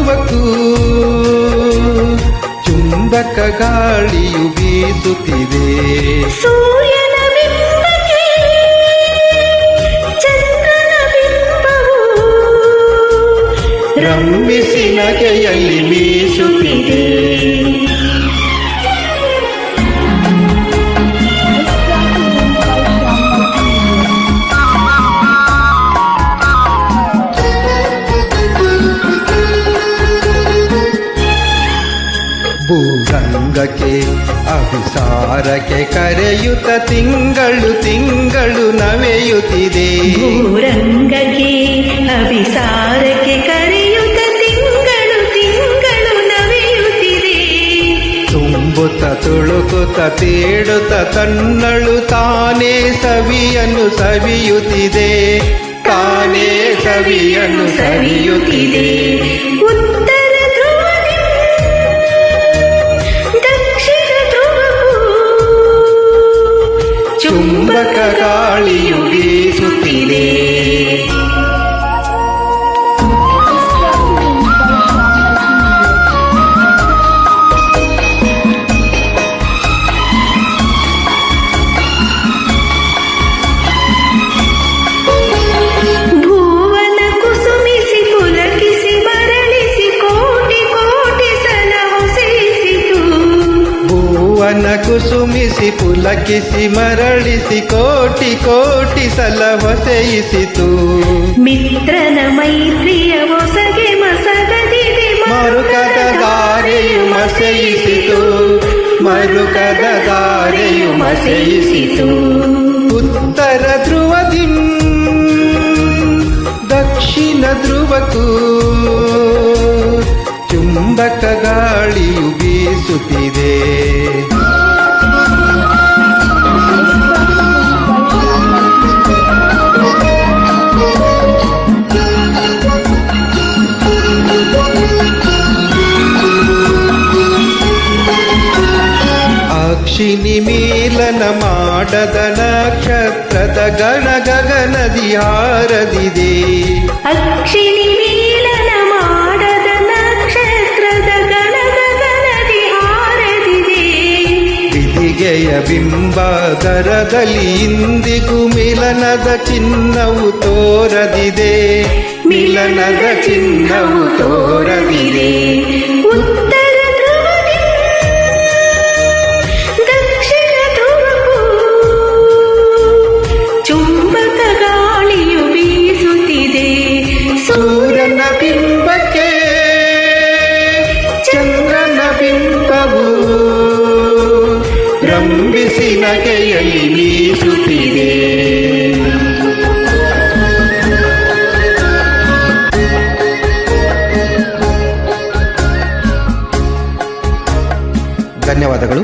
ಧ್ರುವಕ್ಕೂ ಚುಂಬಕ ಗಾಳಿಯು ಬೀಸುತ್ತಿದೆ. ಸೂರ್ಯನ ಬಿಂಬಕ್ಕೆ ಚಂದ್ರನ ಬಿಂಬವು ರಂಭಿಸಿ ನಗೆಯಲ್ಲಿ ಬೀಸುತ್ತಿದೆ. ಭೂರಂಗಕ್ಕೆ ಅಭಿಸಾರಕ್ಕೆ ಕರೆಯುತ್ತ ತಿಂಗಳು ತಿಂಗಳು ನವೆಯುತ್ತಿದೆ. ಭೂರಂಗಕ್ಕೆ ಅಭಿಸಾರಕ್ಕೆ ಕರೆಯುತ್ತ ತಿಂಗಳು ತಿಂಗಳು ನವೆಯುತ್ತಿದೆ. ತುಂಬುತ್ತ ತುಳುಕುತ್ತ ತೇಡುತ್ತ ತನ್ನಳು ತಾನೇ ಸವಿಯನ್ನು ಸವಿಯುತ್ತಿದೆ. ತಾನೇ ಸವಿಯನ್ನು ಸವಿಯುತ್ತಿದೆ. ಉತ್ತರ ಧ್ರುವದಿ ದಕ್ಷಿಣ ಧ್ರುವಕ್ಕೂ ಚುಂಬಕ ಗಾಳಿಯು ಬೀಸುತ್ತಿದೆ. ಭುವನ ಕುಸುಮಿಸಿ ಪುಲಕಿಸಿ ಮರಳಿಸಿ ಕೋಟಿ ಕೋಟಿ ಸಲ ಹೊಸೆಯಿಸಿತು. ಭುವನ ಕುಸುಮಿಸಿ ಪುಲಕಿಸಿ ಮರಳಿಸಿ ಕೋಟಿ ಕೋಟಿ ಸಲ ಹೊಸೆಯಿಸಿತು. ಮಿತ್ರನ ಮೈತ್ರಿಯ ಹೊಸಗೆ ಮಸಗದಿದೆ ಮರುಕದ ದಾರೆಯು ಮಸೆಯಿಸಿತು. ಮರುಕದ ದಾರೆಯು ಮಸೆಯಿಸಿತು. ಉತ್ತರ ಧ್ರುವದಿ ದಕ್ಷಿಣ ಧ್ರುವಕ್ಕೂ ಚುಂಬಕ ಗಾಳಿಯು ಬೀಸುತ್ತಿದೆ. ಅಕ್ಷಿಣಿ ಮೀಲನ ಮಾಡದ ನಕ್ಷತ್ರದ ಗಣ ಗಗನದಿ ಹಾರದಿದೆ. ಅಕ್ಷಿಣಿ ಮೀಲನ ಮಾಡದ ನಕ್ಷತ್ರದ ಗಣ ಗಗನದಿ ಹಾರದಿದೆ. ಬಿದಿಗೆಯ ಬಿಂಬಾಗರದಲ್ಲಿ ಇಂದಿಗೂ ಮಿಲನದ ಚಿಹ್ನವು ತೋರದಿದೆ. ಮಿಲನದ ಚಿಹ್ನವು ತೋರದಿದೆ. ಉತ್ತರ ಧ್ರುವದಿ ದಕ್ಷಿಣ ಧ್ರುವಕ್ಕೂ ಚುಂಬಕ ಗಾಳಿಯು ಬೀಸುತ್ತಿದೆ. ಸೂರ್ಯನ ಬಿಂಬಕ್ಕೆ ಚಂದ್ರನ ಬಿಂಬವು ರಂಭಿಸಿ ನಗೆಯಲ್ಲಿ ಬೀಸುತ್ತಿದೆ.